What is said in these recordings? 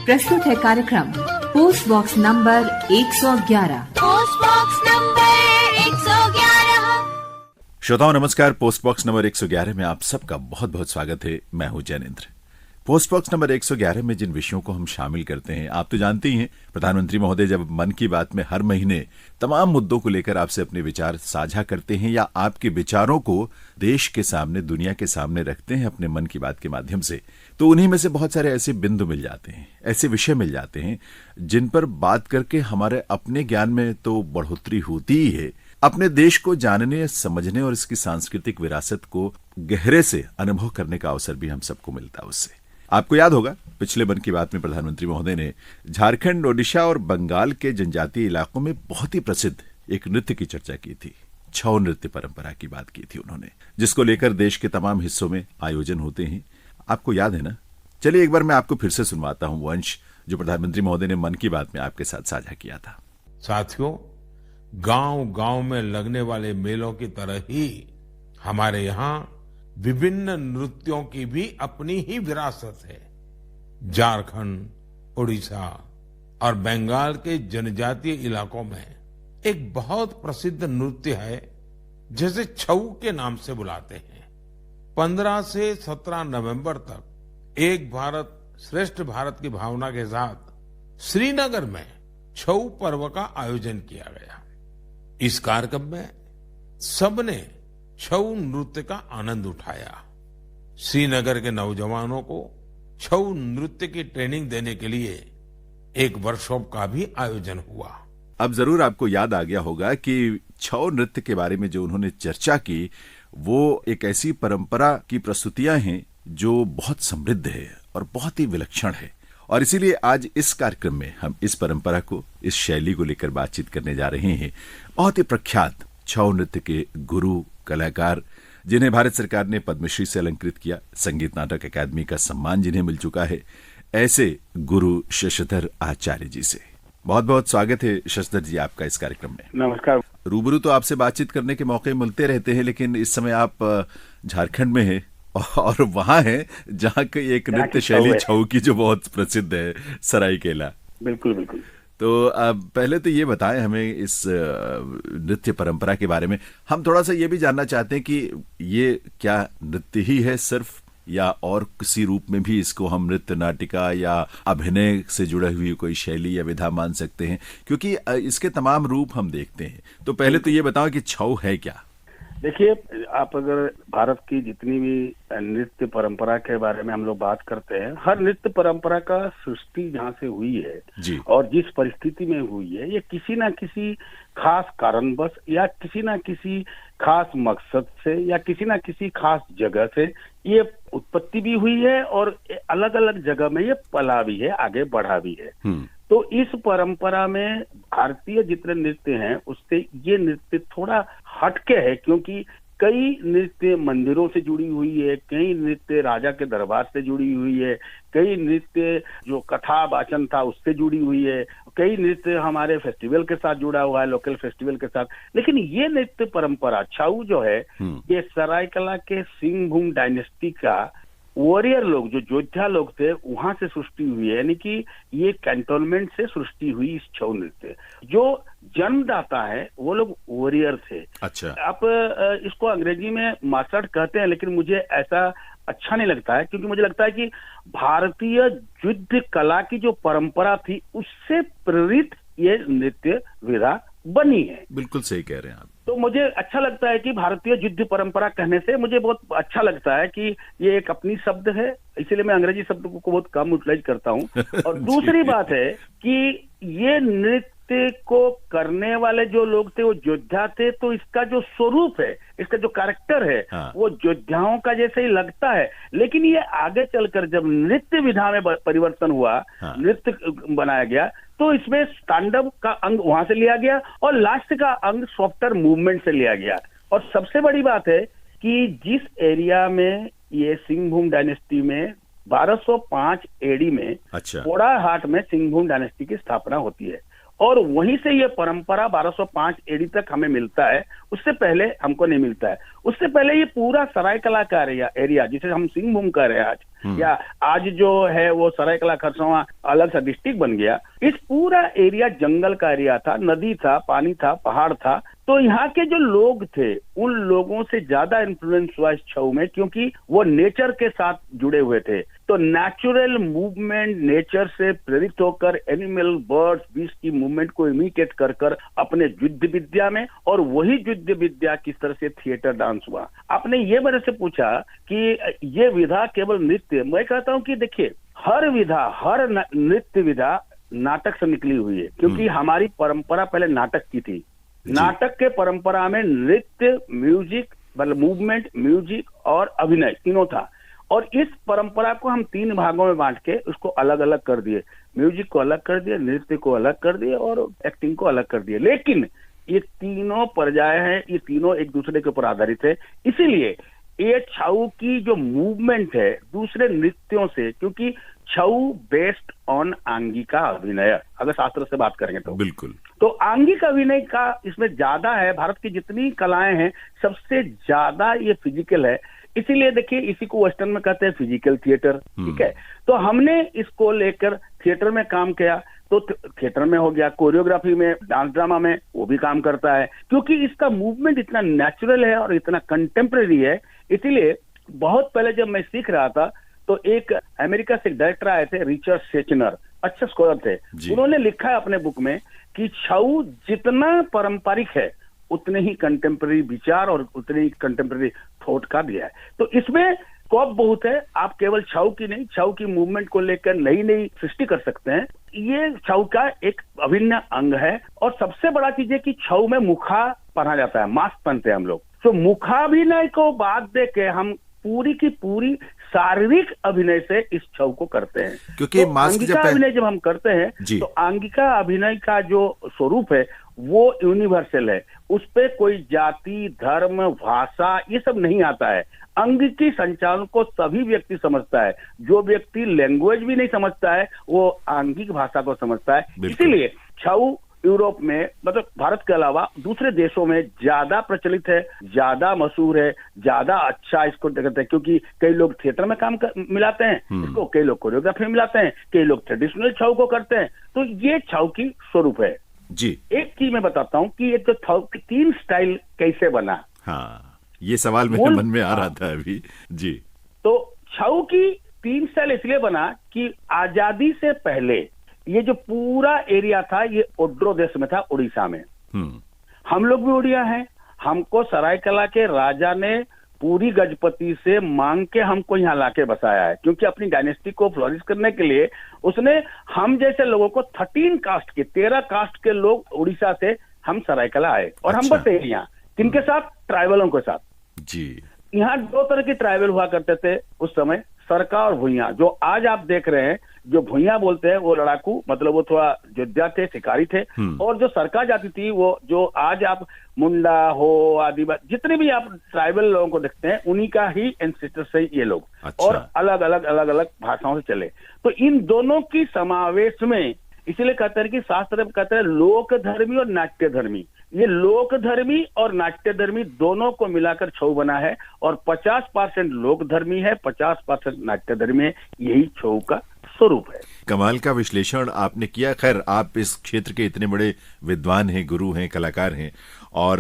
प्रस्तुत है कार्यक्रम post box number 111। Post box number 111। श्रोताओं नमस्कार। पोस्ट बॉक्स नंबर 111 में आप सबका बहुत बहुत स्वागत है। मैं हूं जैनेन्द्र। पोस्ट बॉक्स नंबर 111 में जिन विषयों को हम शामिल करते हैं, आप तो जानते ही हैं, प्रधानमंत्री महोदय जब मन की बात में हर महीने तमाम मुद्दों को लेकर आपसे अपने विचार साझा करते हैं या आपके विचारों को देश के सामने, दुनिया के सामने रखते हैं अपने मन की बात के माध्यम से, तो उन्हीं में से बहुत सारे ऐसे बिंदु मिल जाते हैं, ऐसे विषय मिल जाते हैं जिन पर बात करके हमारे अपने ज्ञान में तो बढ़ोतरी होती ही है, अपने देश को जानने, समझने और इसकी सांस्कृतिक विरासत को गहरे से अनुभव करने का अवसर भी हम सबको मिलता है उससे। आपको याद होगा पिछले मन की बात में प्रधानमंत्री महोदय ने झारखंड, ओडिशा और बंगाल के जनजातीय इलाकों में बहुत ही प्रसिद्ध एक नृत्य की चर्चा की थी। छऊ नृत्य परंपरा की बात की थी उन्होंने, जिसको लेकर देश के तमाम हिस्सों में आयोजन होते हैं। आपको याद है ना? चलिए एक बार मैं आपको फिर से सुनवाता हूं वो अंश जो प्रधानमंत्री महोदय ने मन की बात में आपके साथ साझा किया था। साथियों, गांव गांव में लगने वाले मेलों की तरह ही हमारे यहाँ विभिन्न नृत्यों की भी अपनी ही विरासत है। झारखंड, उड़ीसा और बंगाल के जनजातीय इलाकों में एक बहुत प्रसिद्ध नृत्य है जिसे छऊ के नाम से बुलाते हैं। 15 से 17 नवंबर तक एक भारत श्रेष्ठ भारत की भावना के साथ श्रीनगर में छऊ पर्व का आयोजन किया गया। इस कार्यक्रम में सबने छऊ नृत्य का आनंद उठाया। श्रीनगर के नौजवानों को छऊ नृत्य की ट्रेनिंग देने के लिए एक वर्कशॉप का भी आयोजन हुआ। अब जरूर आपको याद आ गया होगा कि छऊ नृत्य के बारे में जो उन्होंने चर्चा की, वो एक ऐसी परंपरा की प्रस्तुतियां हैं जो बहुत समृद्ध है और बहुत ही विलक्षण है। और इसीलिए आज इस कार्यक्रम में हम इस परंपरा को, इस शैली को लेकर बातचीत करने जा रहे हैं। बहुत ही प्रख्यात छऊ नृत्य के गुरु, कलाकार, जिन्हें भारत सरकार ने पद्मश्री से अलंकृत किया, संगीत नाटक अकादमी का सम्मान जिन्हें मिल चुका है, ऐसे गुरु शशधर आचार्य जी से बहुत बहुत स्वागत है। शशधर जी आपका इस कार्यक्रम में। नमस्कार। रूबरू तो आपसे बातचीत करने के मौके मिलते रहते हैं, लेकिन इस समय आप झारखंड में हैं और वहां है जहां की एक नृत्य शैली छऊ की जो बहुत प्रसिद्ध है, सरायकेला। बिल्कुल बिल्कुल। तो पहले तो ये बताएं हमें इस नृत्य परंपरा के बारे में। हम थोड़ा सा ये भी जानना चाहते हैं कि ये क्या नृत्य ही है सिर्फ, या और किसी रूप में भी इसको हम नृत्य, नाटिका या अभिनय से जुड़ी हुई कोई शैली या विधा मान सकते हैं, क्योंकि इसके तमाम रूप हम देखते हैं। तो पहले तो ये बताओ कि छऊ है क्या? देखिए, आप अगर भारत की जितनी भी नृत्य परंपरा के बारे में हम लोग बात करते हैं, हर नृत्य परंपरा का सृष्टि जहाँ से हुई है जी, और जिस परिस्थिति में हुई है, ये किसी ना किसी खास कारणवश या किसी ना किसी खास मकसद से या किसी ना किसी खास जगह से ये उत्पत्ति भी हुई है और अलग अलग जगह में ये पला भी है, आगे बढ़ा भी है। तो इस परंपरा में भारतीय जितने नृत्य हैं उससे ये नृत्य थोड़ा हटके है, क्योंकि कई नृत्य मंदिरों से जुड़ी हुई है, कई नृत्य राजा के दरबार से जुड़ी हुई है, कई नृत्य जो कथा वाचन था उससे जुड़ी हुई है, कई नृत्य हमारे फेस्टिवल के साथ जुड़ा हुआ है, लोकल फेस्टिवल के साथ। लेकिन ये नृत्य परंपरा छऊ जो है, ये सरायकला के सिंहभूम डायनेस्टी का वॉरियर लोग, जो योद्धा लोग थे, वहां से सृष्टि हुई है। यानी कि ये कैंटोनमेंट से सृष्टि हुई इस छऊ नृत्य। जो जन्मदाता है वो लोग वॉरियर थे। अच्छा। आप इसको अंग्रेजी में मार्शल कहते हैं, लेकिन मुझे ऐसा अच्छा नहीं लगता है, क्योंकि मुझे लगता है कि भारतीय युद्ध कला की जो परंपरा थी उससे प्रेरित ये नृत्य विधा बनी है। बिल्कुल सही कह रहे हैं आप। तो मुझे अच्छा लगता है कि भारतीय युद्ध परंपरा कहने से मुझे बहुत अच्छा लगता है कि ये एक अपनी शब्द है, इसीलिए मैं अंग्रेजी शब्द को बहुत कम यूटिलाइज करता हूँ। और दूसरी बात है कि ये नृत्य को करने वाले जो लोग थे वो योद्धा थे, तो इसका जो स्वरूप है, इसका जो कैरेक्टर है, हाँ। वो योद्धाओं का जैसे ही लगता है। लेकिन ये आगे चलकर जब नृत्य विधा में परिवर्तन हुआ, हाँ। नृत्य बनाया गया, तो इसमें तांडव का अंग वहां से लिया गया और लास्ट का अंग सॉफ्टवेयर मूवमेंट से लिया गया। और सबसे बड़ी बात है कि जिस एरिया में ये सिंहभूम डायनेस्टी में 1205 एडी में, अच्छा, पोड़ाहाट में सिंहभूम डायनेस्टी की स्थापना होती है और वहीं से ये परंपरा 1205 एडी तक हमें मिलता है। उससे पहले हमको नहीं मिलता है। उससे पहले ये पूरा सरायकला का एरिया जिसे हम सिंहभूम कह रहे हैं आज, या आज जो है वो सरायकला खरसावां अलग सा डिस्ट्रिक्ट बन गया। इस पूरा एरिया जंगल का एरिया था, नदी था, पानी था, पहाड़ था। तो यहाँ के जो लोग थे उन लोगों से ज्यादा इन्फ्लुएंस हुआ इस छऊ में, क्योंकि वो नेचर के साथ जुड़े हुए थे। तो नेचुरल मूवमेंट, नेचर से प्रेरित होकर एनिमल, बर्ड्स, बीस्ट की मूवमेंट को इमिटेट कर कर अपने युद्ध विद्या में, और वही युद्ध विद्या किस तरह से थिएटर डांस हुआ। आपने ये मेरे से पूछा कि ये विधा केवल नृत्य, मैं कहता हूँ कि देखिए हर विधा, हर नृत्य विधा नाटक से निकली हुई है, क्योंकि हमारी परंपरा पहले नाटक की थी। नाटक के परंपरा में नृत्य, म्यूजिक, मतलब मूवमेंट, म्यूजिक और अभिनय तीनों था। और इस परंपरा को हम 3 भागों में बांट के उसको अलग अलग कर दिए। म्यूजिक को अलग कर दिए, नृत्य को अलग कर दिए और एक्टिंग को अलग कर दिए। लेकिन ये तीनों पर्याय हैं, ये तीनों एक दूसरे के ऊपर आधारित है। इसीलिए ये छऊ की जो मूवमेंट है दूसरे नृत्यों से, क्योंकि छऊ बेस्ड ऑन आंगिका अभिनय, अगर शास्त्र से बात करेंगे तो बिल्कुल, तो आंगिक अभिनय का इसमें ज्यादा है। भारत की जितनी कलाएं हैं सबसे ज्यादा ये फिजिकल है। इसीलिए देखिए इसी को वेस्टर्न में कहते हैं फिजिकल थिएटर, ठीक है। तो हमने इसको लेकर थिएटर में काम किया। तो थिएटर में हो गया, कोरियोग्राफी में, डांस ड्रामा में वो भी काम करता है, क्योंकि इसका मूवमेंट इतना नेचुरल है और इतना कंटेम्प्रेरी है। इसीलिए बहुत पहले जब मैं सीख रहा था तो एक अमेरिका से डायरेक्टर आए थे, रिचर्ड सेचनर, अच्छे स्कॉलर थे। उन्होंने लिखा है अपने बुक में कि छऊ जितना पारंपरिक है उतने ही कंटेम्प्रेरी विचार और उतने ही कंटेम्प्रेरी थॉट का दिया है। तो इसमें स्कोप बहुत है। आप केवल छऊ की नहीं, छऊ की मूवमेंट को लेकर नई नई सृष्टि कर सकते हैं। ये छऊ का एक अभिन्न अंग है। और सबसे बड़ा चीज है कि छऊ में मुखा पहना जाता है, मास्क पहनते हैं हम लोग। तो मुखाभिनय को बाद दे के हम पूरी की पूरी शारीरिक अभिनय से इस छऊ को करते हैं, क्योंकि तो मास्क आंगिका अभिनय जब हम करते हैं तो आंगिका अभिनय का जो स्वरूप है वो यूनिवर्सल है। उस पे कोई जाति, धर्म, भाषा ये सब नहीं आता है। अंग की संचालन को सभी व्यक्ति समझता है। जो व्यक्ति लैंग्वेज भी नहीं समझता है वो आंगिक भाषा को समझता है। इसीलिए छऊ यूरोप में, मतलब भारत के अलावा दूसरे देशों में ज्यादा प्रचलित है, ज्यादा मशहूर है, ज्यादा अच्छा इसको कहते हैं। क्योंकि कई लोग थिएटर में काम मिलाते हैं इसको, कई लोग कोरियोग्राफी में मिलाते हैं, कई लोग ट्रेडिशनल छऊ को करते हैं। तो ये छऊ की स्वरूप है जी। एक चीज मैं बताता हूँ कि ये जो छऊ की 3 स्टाइल कैसे बना। हाँ, ये सवाल मेरे मन में आ रहा था अभी जी। तो छऊ की 3 स्टाइल इसलिए बना कि आजादी से पहले ये जो पूरा एरिया था ये ओड्रो देश में था, उड़ीसा में। हम लोग भी उड़िया हैं। हमको सरायकला के राजा ने पूरी गजपति से मांग के हमको यहाँ लाके बसाया है, क्योंकि अपनी डायनेस्टी को फ्लोरिश करने के लिए उसने हम जैसे लोगों को 13 कास्ट के लोग उड़ीसा से हम सरायकला आए और हम बसे यहाँ। किनके साथ? ट्राइबलों के साथ जी। यहाँ 2 तरह के ट्राइबल हुआ करते थे उस समय, सरका और भुइयां। जो आज आप देख रहे हैं, जो भुइयां बोलते हैं वो लड़ाकू, मतलब वो थोड़ा योद्धा थे, शिकारी थे। और जो सरका जाति थी वो जो आज आप मुंडा हो, आदिवासी, जितने भी आप ट्राइबल लोगों को देखते हैं उन्हीं का ही एंसेस्टर्स है ये लोग। अच्छा। और अलग अलग भाषाओं से चले। तो इन दोनों की समावेश में इसलिए कहते हैं कि शास्त्र में कहते हैं लोक धर्मी और नाट्य धर्मी। ये लोक धर्मी और नाट्य धर्मी दोनों को मिलाकर छऊ बना है। और 50% लोक धर्मी है, 50% नाट्य धर्मी है। यही छऊ का स्वरूप है। कमाल का विश्लेषण आपने किया। खैर, आप इस क्षेत्र के इतने बड़े विद्वान हैं, गुरु हैं, कलाकार हैं, और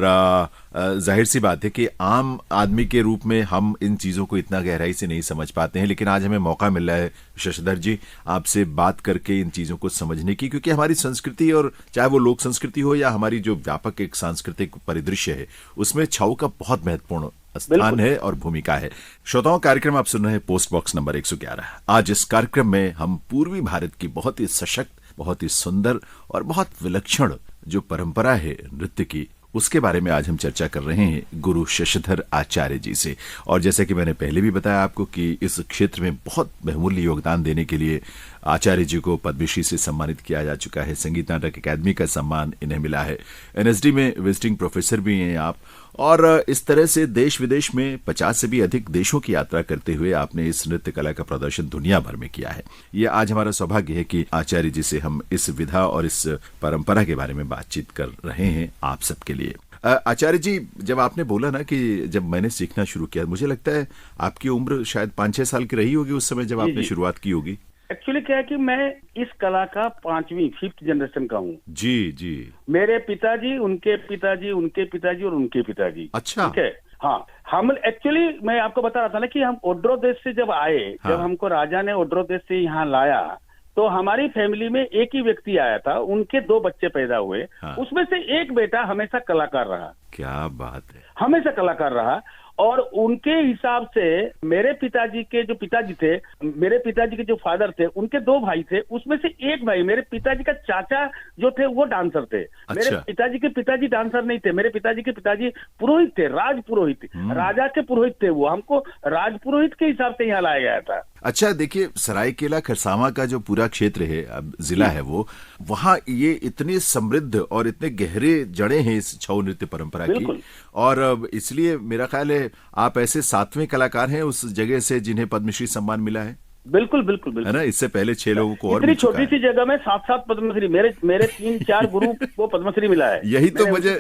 जाहिर सी बात है कि आम आदमी के रूप में हम इन चीज़ों को इतना गहराई से नहीं समझ पाते हैं। लेकिन आज हमें मौका मिल रहा है शशधर जी आपसे बात करके इन चीज़ों को समझने की, क्योंकि हमारी संस्कृति, और चाहे वो लोक संस्कृति हो या हमारी जो व्यापक एक सांस्कृतिक परिदृश्य है, उसमें छऊ का बहुत महत्वपूर्ण स्थान है और भूमिका है। श्रोताओं, कार्यक्रम आप सुन रहे हैं पोस्ट बॉक्स नंबर 111। आज इस कार्यक्रम में हम पूर्वी भारत की बहुत ही सशक्त, बहुत ही सुंदर और बहुत विलक्षण जो परंपरा है नृत्य की, उसके बारे में आज हम चर्चा कर रहे हैं गुरु शशधर आचार्य जी से। और जैसे कि मैंने पहले भी बताया आपको कि इस क्षेत्र में बहुत बहुमूल्य योगदान देने के लिए आचार्य जी को पद्मश्री से सम्मानित किया जा चुका है। संगीत नाटक अकादमी का सम्मान इन्हें मिला है। एनएसडी में विजिटिंग प्रोफेसर भी हैं आप, और इस तरह से देश विदेश में 50 से भी अधिक देशों की यात्रा करते हुए आपने इस नृत्य कला का प्रदर्शन दुनिया भर में किया है। ये आज हमारा सौभाग्य है कि आचार्य जी से हम इस विधा और इस परंपरा के बारे में बातचीत कर रहे हैं आप सबके लिए। आचार्य जी, जब आपने बोला ना कि जब मैंने सीखना शुरू किया, मुझे लगता है आपकी उम्र शायद 5-6 साल की रही होगी उस समय जब आपने शुरुआत की होगी। एक्चुअली क्या है कि मैं इस कला का 5th जनरेशन का हूँ। जी जी। मेरे पिताजी, उनके पिताजी, उनके पिताजी और उनके पिताजी। अच्छा। ठीक है। हाँ, हम एक्चुअली मैं आपको बता रहा था ना कि हम ओड्रो देश से जब आए, जब हमको राजा ने ओड्रो देश से यहाँ लाया, तो हमारी फैमिली में एक ही व्यक्ति आया था, उनके 2 बच्चे पैदा हुए। उसमें से एक बेटा हमेशा कलाकार रहा। क्या बात है। हमेशा कलाकार रहा। और उनके हिसाब से मेरे पिताजी के जो पिताजी थे, मेरे पिताजी के जो फादर थे, उनके 2 भाई थे, उसमें से एक भाई मेरे पिताजी का चाचा जो थे वो डांसर थे। मेरे पिताजी के पिताजी डांसर नहीं थे, मेरे पिताजी के पिताजी पुरोहित थे, राज पुरोहित, राजा के पुरोहित थे वो। हमको राज पुरोहित के हिसाब से यहाँ लाया गया था। अच्छा, देखिए सरायकेला खरसावां का जो पूरा क्षेत्र है, अब जिला है वो, वहाँ ये इतने समृद्ध और इतने गहरे जड़े हैं इस छऊ नृत्य परंपरा की, और इसलिए मेरा ख्याल है आप ऐसे 7वें कलाकार हैं उस जगह से जिन्हें पद्मश्री सम्मान मिला है। बिल्कुल बिल्कुल बिल्कुल, है ना। इससे पहले 6 लोगों को और इतनी छोटी सी जगह में 7 पद्मश्री, मेरे 3-4 गुरु को पद्मश्री मिला है। यही तो मुझे,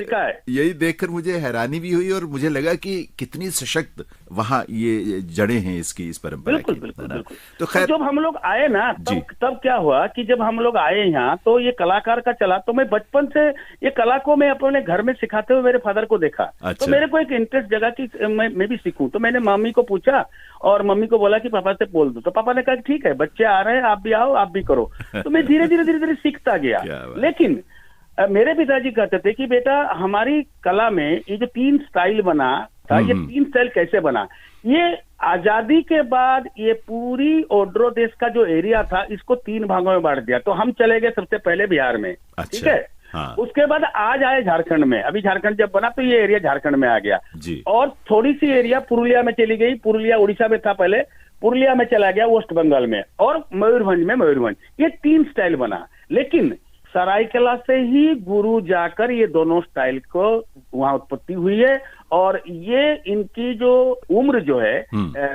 यही देखकर मुझे हैरानी भी हुई और मुझे लगा कि कितनी सशक्त वहाँ ये जड़ें हैं इसकी, इस परंपरा की। बिल्कुल। तो खैर, जब हम लोग आए ना, तब क्या हुआ कि जब हम लोग आए यहाँ, तो ये कलाकार का चला, तो मैं बचपन से ये कला को मैं अपने घर में सिखाते हुए मेरे फादर को देखा। तो मेरे को एक इंटरेस्ट जगा कि मैं भी सीखूं। तो मैंने मम्मी को पूछा और मम्मी को बोला कि पापा से बोल दो। तो पापा ने कहा ठीक है, बच्चे आ रहे हैं, आप भी आओ, आप भी करो। तो मैं धीरे धीरे सीखता गया। लेकिन मेरे पिताजी कहते थे कि बेटा, हमारी कला में ये जो 3 स्टाइल बना था, ये 3 स्टाइल कैसे बना? ये आजादी के बाद ये पूरी ओड्रो देश का जो एरिया था, इसको 3 भागों में बांट दिया। तो हम चले गए सबसे पहले बिहार में। ठीक है। उसके बाद आज आए झारखंड में। अभी झारखंड जब बना तो ये एरिया झारखंड में आ गया जी। और थोड़ी सी एरिया पुरुलिया में चली गई। पुरुलिया उड़ीसा में था पहले, पुरुलिया में चला गया वेस्ट बंगाल में, और मयूरभंज में मयूरभंज। ये 3 स्टाइल बना। लेकिन सरायकेला से ही गुरु जाकर ये दोनों स्टाइल को वहां उत्पत्ति हुई है। और ये इनकी जो उम्र जो है,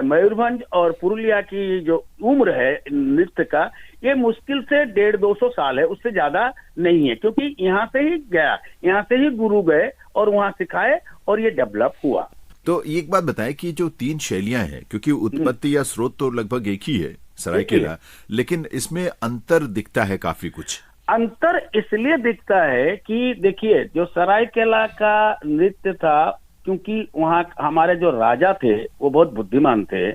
मयूरभंज और पुरुलिया की जो उम्र है नृत्य का, ये मुश्किल से 150-200 साल है, उससे ज्यादा नहीं है। क्योंकि यहाँ से ही गया, यहाँ से ही गुरु गए और वहां सिखाए और ये डेवलप हुआ। तो एक बात बताएं कि जो 3 शैलियां हैं, क्योंकि उत्पत्ति या स्रोत तो लगभग एक ही है सरायकेला, लेकिन इसमें अंतर दिखता है काफी कुछ। अंतर इसलिए दिखता है कि देखिए, जो सरायकेला का नृत्य था, क्योंकि वहाँ हमारे जो राजा थे वो बहुत बुद्धिमान थे।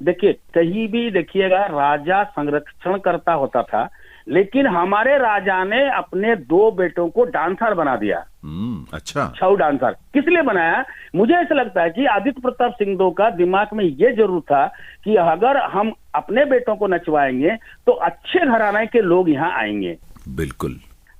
देखिए, कहीं भी देखिएगा राजा संरक्षण करता होता था, लेकिन हमारे राजा ने अपने 2 बेटों को डांसर बना दिया। अच्छा। छऊ डांसर किस लिए बनाया? मुझे ऐसा लगता है कि आदित्य प्रताप सिंह का दिमाग में ये जरूर था कि अगर हम अपने बेटों को नचवाएंगे तो अच्छे घराने के लोग यहाँ आएंगे। बिल्कुल।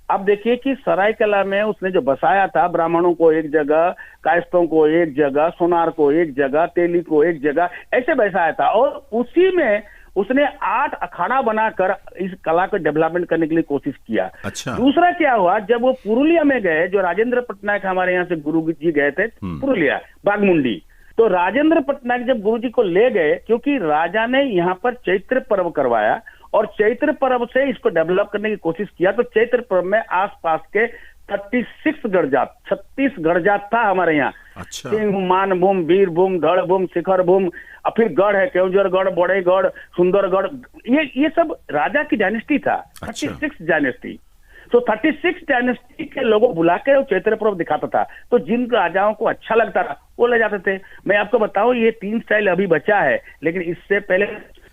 अब देखिए कि सरायकेला में उसने जो बसाया था, ब्राह्मणों को एक जगह, कायस्थों को एक जगह, सोनार को एक जगह, तेली को एक जगह, ऐसे बसाया था। और उसी में उसने 8 अखाड़ा बनाकर इस कला को डेवलपमेंट करने के लिए कोशिश किया। अच्छा। दूसरा क्या हुआ, जब वो पुरुलिया में गए, जो राजेंद्र पटनायक हमारे यहाँ से गुरु जी गए थे पुरुलिया बागमुंडी, तो राजेंद्र पटनायक जब गुरु जी को ले गए, क्योंकि राजा ने यहाँ पर चैत्र पर्व करवाया और चैत्र पर्व से इसको डेवलप करने की कोशिश किया। तो चैत्र पर्व में आसपास के 36 गढ़जात, 36 गढ़जात था हमारे यहाँ। अच्छा। सिंह, मानभूम, वीरभूम, धड़भूम, शिखरभूम, और फिर गढ़ है, केवंझरगढ़, बड़ेगढ़, सुंदरगढ़, ये सब राजा की डायनेस्टी था। 36 डायनेस्टी। तो 36 डायनेस्टी के लोगों बुला के चैत्र पर्व दिखाता था। तो जिन राजाओं को अच्छा लगता था वो ले जाते थे। मैं आपको बताऊं, ये 3 स्टाइल अभी बचा है, लेकिन इससे पहले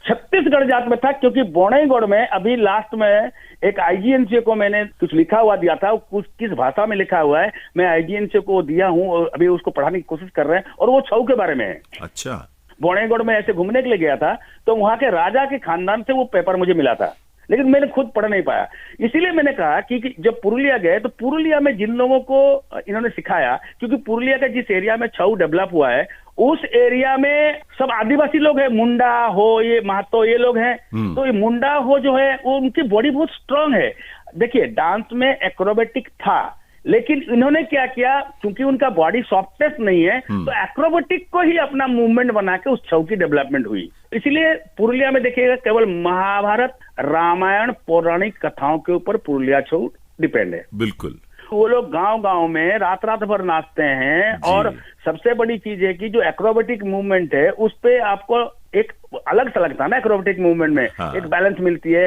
छत्तीसगढ़ जात में था। क्योंकि बोनेगढ़ में अभी लास्ट में एक आईजीएनसी को मैंने कुछ लिखा हुआ दिया था, कुछ किस भाषा में लिखा हुआ है, मैं आईजीएनसी को दिया हूं, अभी उसको पढ़ाने की कोशिश कर रहे हैं, और वो छऊ के बारे में है। अच्छा। बोनेगढ़ में ऐसे घूमने के लिए गया था, तो वहां के राजा के खानदान से वो पेपर मुझे मिला था, लेकिन मैंने खुद पढ़ नहीं पाया। इसीलिए मैंने कहा कि जब पुरुलिया गए, तो पुरुलिया में जिन लोगों को इन्होंने सिखाया, क्योंकि पुरुलिया का जिस एरिया में छऊ डेवलप हुआ है, उस एरिया में सब आदिवासी लोग हैं, मुंडा हो, ये महतो, ये लोग हैं। तो ये मुंडा हो जो है, वो उनकी बॉडी बहुत स्ट्रांग है। देखिए, डांस में एक्रोबेटिक था, लेकिन इन्होंने क्या किया, क्योंकि उनका बॉडी सॉफ्टनेस नहीं है, तो एक्रोबेटिक को ही अपना मूवमेंट बना के उस छऊ की डेवलपमेंट हुई। इसलिए पुरुलिया में देखिएगा, केवल महाभारत, रामायण, पौराणिक कथाओं के ऊपर पुरुलिया छऊ डिपेंड है। बिल्कुल। वो लोग गांव गांव में रात रात भर नाचते हैं। और सबसे बड़ी चीज है कि जो एक्रोबेटिक मूवमेंट है उस पे आपको एक अलग सा लगता है ना, एक्रोबेटिक मूवमेंट में एक बैलेंस मिलती है।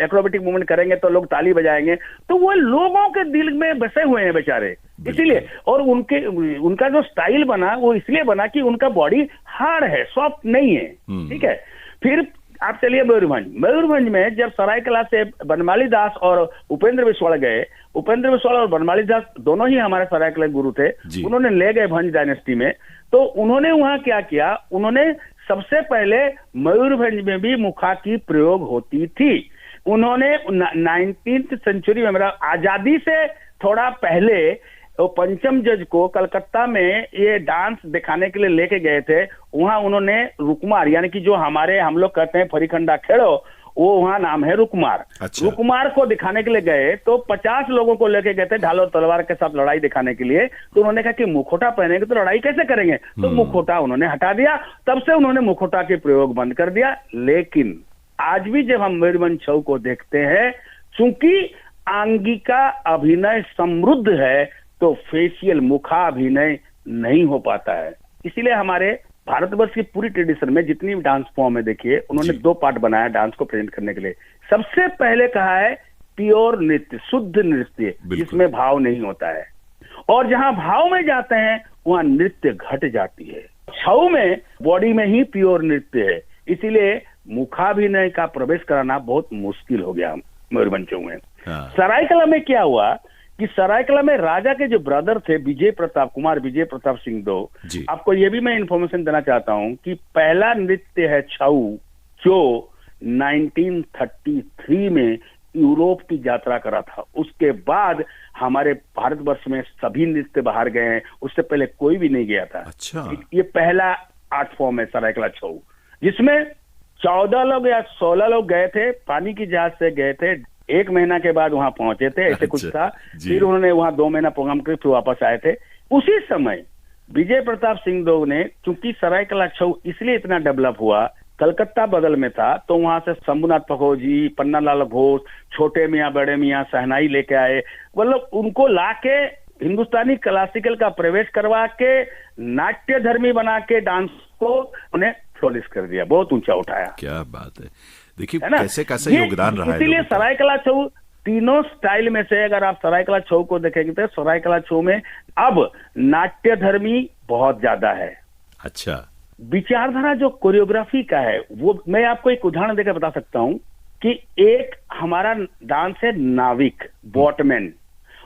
एक्रोबेटिक मूवमेंट करेंगे तो लोग ताली बजाएंगे, तो वो लोगों के दिल में बसे हुए हैं बेचारे, इसीलिए। और उनका जो स्टाइल बना वो इसलिए बना कि उनका बॉडी हार्ड है, सॉफ्ट नहीं है, ठीक है। फिर आप चलिए मयूरभंज में जब सरायकला से बनमाली दास और उपेंद्र विश्वाल गए, उपेंद्र विश्वाल और बनमाली दास दोनों ही हमारे सरायकला गुरु थे, उन्होंने ले गए भंज डायनेस्टी में। तो उन्होंने वहां क्या किया, उन्होंने सबसे पहले मयूरभंज में भी मुखा की प्रयोग होती थी। उन्होंने 19th सेंचुरी में, मतलब आजादी से थोड़ा पहले, तो पंचम जज को कलकत्ता में ये डांस दिखाने के लिए लेके गए थे। वहां उन्होंने रुकमार, यानी कि जो हम लोग कहते हैं फरीखंडा खेड़ो, वो वहां नाम है रुकमार। अच्छा। रुकमार को दिखाने के लिए गए तो 50 लोगों को लेके गए थे ढाल और तलवार के साथ लड़ाई दिखाने के लिए। तो उन्होंने कहा कि मुखोटा पहनेंगे तो लड़ाई कैसे करेंगे, तो मुखोटा उन्होंने हटा दिया। तब से उन्होंने मुखोटा के प्रयोग बंद कर दिया। लेकिन आज भी जब हम मयूरभंज छऊ को देखते हैं, चूंकि आंगिका अभिनय समृद्ध है तो फेशियल मुखाभिनय नहीं हो पाता है। इसीलिए हमारे भारतवर्ष की पूरी ट्रेडिशन में जितनी भी डांस फॉर्म है, देखिए उन्होंने 2 पार्ट बनाया डांस को प्रेजेंट करने के लिए। सबसे पहले कहा है प्योर नृत्य, शुद्ध नृत्य, जिसमें भाव नहीं होता है। और जहां भाव में जाते हैं वहां नृत्य घट जाती है। छऊ में बॉडी में ही प्योर नृत्य है, इसीलिए मुखाभिनय का प्रवेश कराना बहुत मुश्किल हो गया मयूरभंज छऊ में। सरायकला में क्या हुआ कि सरायकला में राजा के जो ब्रदर थे कुमार विजय प्रताप सिंहदेव, आपको ये भी मैं इंफॉर्मेशन देना चाहता हूं कि पहला नृत्य है छऊ जो 1933 में यूरोप की यात्रा करा था। उसके बाद हमारे भारतवर्ष में सभी नृत्य बाहर गए हैं, उससे पहले कोई भी नहीं गया था। अच्छा। ये पहला आर्ट फॉर्म है सरायकला छऊ, जिसमें 14 लोग या 16 लोग गए थे, पानी की जहाज से गए थे। 1 महीना के बाद वहां पहुंचे थे, ऐसे कुछ था। फिर उन्होंने वहां 2 महीना प्रोग्राम कर फिर वापस आए थे। उसी समय विजय प्रताप सिंहदेव ने, चूंकि सरायकला छऊ इसलिए इतना डेवलप हुआ, कलकत्ता बगल में था, तो वहां से शंभुनाथ पखोजी, पन्नालाल घोष, छोटे मियाँ बड़े मियाँ शहनाई लेके आए। मतलब उनको लाके हिंदुस्तानी क्लासिकल का प्रवेश करवा के नाट्य धर्मी बना के डांस को उन्हें फ्लोरिश कर दिया, बहुत ऊंचा उठाया। क्या बात है, देखिए कैसे कैसे योगदान रहा है। इसीलिए सरायकला छऊ तीनों स्टाइल में से अगर आप सरायकला छऊ को देखेंगे तो सरायकला छऊ में अब नाट्य धर्मी बहुत ज्यादा है। अच्छा। विचारधारा जो कोरियोग्राफी का है, वो मैं आपको एक उदाहरण देकर बता सकता हूं कि एक हमारा डांस है नाविक, बोटमैन।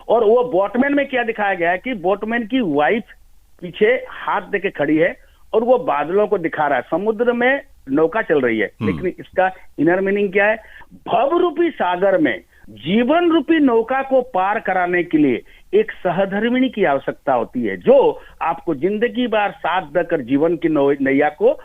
और वो बोटमैन में क्या दिखाया गया है कि बोटमैन की वाइफ पीछे हाथ देके खड़ी है और वो बादलों को दिखा रहा है, समुद्र में नौका चल रही है। लेकिन इसका इनर मीनिंग क्या है, भव रूपी सागर में जीवन रूपी नौका को पार कराने के लिए एक सहधर्मिणी की आवश्यकता होती है, जो आपको जिंदगी भर साथ देकर जीवन की नैया को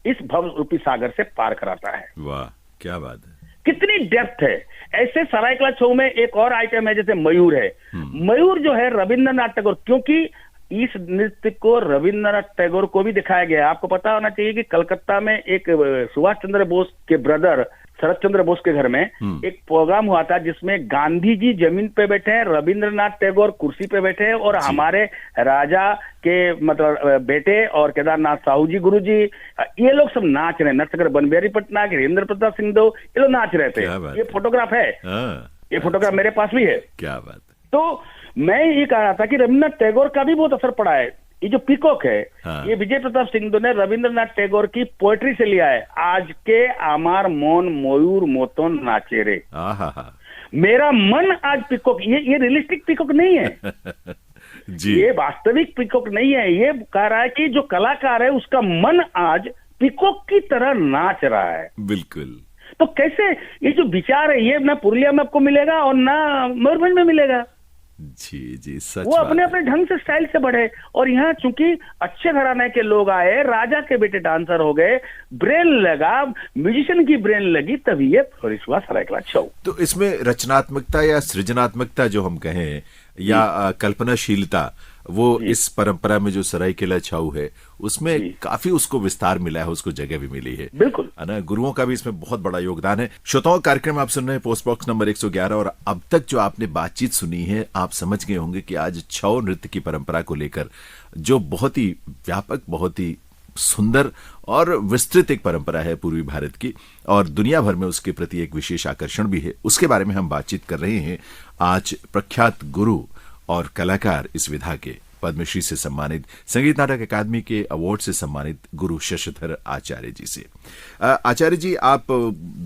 इस भव रूपी सागर से पार कराता है। वाह, क्या बात है, कितनी डेप्थ है। ऐसे सरायकला छऊ में एक और आइटम है, जैसे मयूर है। मयूर जो है रविंद्रनाथ टैगोर, क्योंकि इस नृत्य को रविंद्रनाथ टैगोर को भी दिखाया गया। आपको पता होना चाहिए कि कलकत्ता में एक सुभाष चंद्र बोस के ब्रदर शरद चंद्र बोस के घर में एक प्रोग्राम हुआ था, जिसमें गांधी जी जमीन पे बैठे हैं, रविंद्रनाथ टैगोर कुर्सी पे बैठे हैं, और हमारे राजा के मतलब बेटे और केदारनाथ साहू जी गुरु जी, ये लोग सब नाच रहे हैं। नटसगर बनबिहारी पटनायक, हरेंद्र प्रताप सिंहदेव, ये लोग नाच रहे थे। ये फोटोग्राफ है, ये फोटोग्राफ मेरे पास भी है। क्या बात है। तो मैं ये कह रहा था कि रविंद्रनाथ टैगोर का भी बहुत असर पड़ा है। ये जो पीकॉक है, ये विजय प्रताप सिंहदेव ने रविंद्रनाथ टैगोर की पोएट्री से लिया है। आज के आमार मोन मयूर मोतन नाचे रे, मेरा मन आज पीकॉक। ये रियलिस्टिक पीकॉक नहीं है जी, ये वास्तविक पीकॉक नहीं है। ये कह रहा है कि जो कलाकार है उसका मन आज पीकॉक की तरह नाच रहा है। बिल्कुल। तो कैसे ये जो विचार है, ये ना पुरुलिया में आपको मिलेगा और ना मयूरभंज में मिलेगा। जी सच। वो अपने अपने ढंग से स्टाइल से बढ़े, और यहाँ चूंकि अच्छे घराने के लोग आए, राजा के बेटे डांसर हो गए, ब्रेन लगा, म्यूजिशियन की ब्रेन लगी, तभी ये फ्लोरिश हुआ सरायकला छऊ। तो इसमें रचनात्मकता या सृजनात्मकता जो हम कहें, या कल्पनाशीलता, वो इस परंपरा में जो सरायकेला छाऊ है उसमें काफी उसको विस्तार मिला है, उसको जगह भी मिली है। बिल्कुल है ना, गुरुओं का भी इसमें बहुत बड़ा योगदान है। श्रोताओं, कार्यक्रम आप सुन रहे हैं पोस्ट बॉक्स नंबर 111, और अब तक जो आपने बातचीत सुनी है आप समझ गए होंगे कि आज छऊ नृत्य की परंपरा को लेकर जो बहुत ही व्यापक, बहुत ही सुंदर और विस्तृत एक परंपरा है पूर्वी भारत की, और दुनिया भर में उसके प्रति एक विशेष आकर्षण भी है, उसके बारे में हम बातचीत कर रहे हैं आज प्रख्यात गुरु और कलाकार, इस विधा के पद्मश्री से सम्मानित, संगीत नाटक अकादमी के अवार्ड से सम्मानित गुरु शशिधर आचार्य जी से। आचार्य जी, आप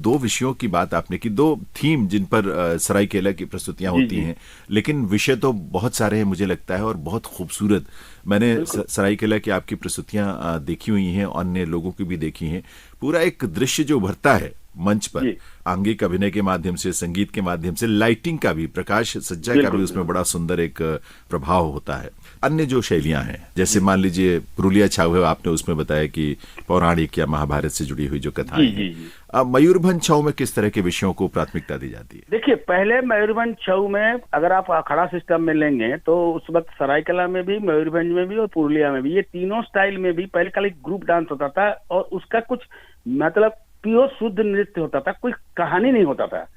दो विषयों की बात आपने की, दो थीम जिन पर सरायकेला की प्रस्तुतियां होती हैं, लेकिन विषय तो बहुत सारे हैं मुझे लगता है, और बहुत खूबसूरत। मैंने सरायकेला की आपकी प्रस्तुतियां देखी हुई हैं, अन्य लोगों की भी देखी हैं। पूरा एक दृश्य जो उभरता है मंच पर, आंगिक अभिनय के माध्यम से, संगीत के माध्यम से, लाइटिंग का भी, प्रकाश सज्जा का भी उसमें बड़ा सुंदर एक प्रभाव होता है। अन्य जो शैलियां हैं, जैसे मान लीजिए पुरुलिया छाऊ है, आपने उसमें बताया कि पौराणिक या महाभारत से जुड़ी हुई जो कथाएं हैं। अब मयूरभंज छऊ में किस तरह के विषयों को प्राथमिकता दी जाती है? देखिए, पहले मयूरभंज छऊ में अगर आप अखाड़ा सिस्टम में लेंगे तो उस वक्त सरायकेला में भी, मयूरभंज में भी और पुरुलिया में भी, ये तीनों स्टाइल में भी पहले खाली ग्रुप डांस होता था, और उसका कुछ मतलब प्योर शुद्ध नृत्य होता था, कोई कहानी नहीं होता था।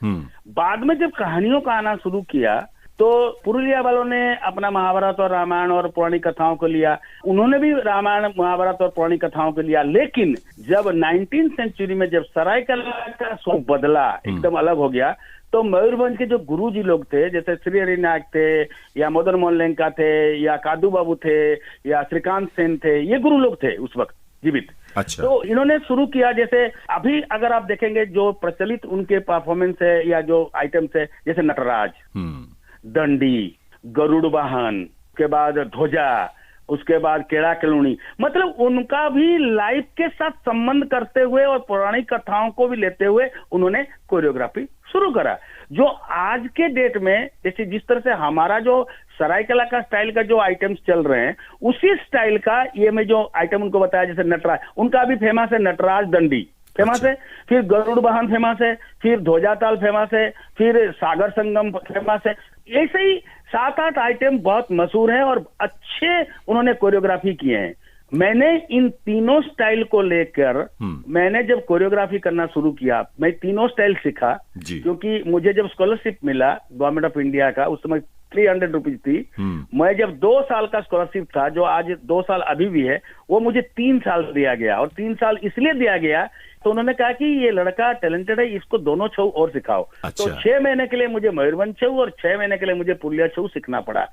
बाद में जब कहानियों का आना शुरू किया तो पुरुलिया वालों ने अपना महाभारत और रामायण और पौराणिक कथाओं को लिया, उन्होंने भी रामायण, महाभारत और पौराणिक कथाओं को लिया। लेकिन जब 19वीं सेंचुरी में जब सरायकेला का स्वरूप बदला, एकदम अलग हो गया, तो मयूरभंज के जो गुरुजी लोग थे, जैसे श्री हरि नायक थे, या मदन मोहन लेंका थे, या कादू बाबू थे, या श्रीकांत सेन थे, ये गुरु लोग थे उस वक्त जीवित। अच्छा। तो इन्होंने शुरू किया, जैसे अभी अगर आप देखेंगे जो प्रचलित उनके परफॉर्मेंस है या जो आइटम्स है, जैसे नटराज, दंडी, गरुड़ वाहन, के बाद ध्वजा, उसके बाद केड़ा केलूनी, मतलब उनका भी लाइफ के साथ संबंध करते हुए और पौराणिक कथाओं को भी लेते हुए उन्होंने कोरियोग्राफी शुरू करा। जो आज के डेट में, जैसे जिस तरह से हमारा जो सरायकेला का स्टाइल का जो आइटम्स चल रहे हैं, उसी स्टाइल का ये मैं जो आइटम उनको बताया, जैसे नटराज, उनका भी फेमस है, नटराज दंडी फेमस है, फिर गरुड़ वाहन फेमस है, फिर ध्वजाताल फेमस है, फिर सागर संगम फेमस है। ऐसे ही 7-8 आइटम बहुत मशहूर है और अच्छे उन्होंने कोरियोग्राफी किए हैं। मैंने इन तीनों स्टाइल को लेकर मैंने जब कोरियोग्राफी करना शुरू किया, मैं तीनों स्टाइल सीखा, क्योंकि मुझे जब स्कॉलरशिप मिला गवर्नमेंट ऑफ इंडिया का, उस समय 300 रुपीज थी। मैं जब 2 साल का स्कॉलरशिप था, जो आज 2 साल अभी भी है, वो मुझे 3 साल दिया गया, और 3 साल इसलिए दिया गया तो उन्होंने कहा कि ये लड़का टैलेंटेड है, इसको दोनों छऊ और सिखाओ। अच्छा। तो 6 महीने के लिए मुझे मयूरभंज छऊ और 6 महीने के लिए मुझे पुरुलिया छऊ सीखना पड़ा।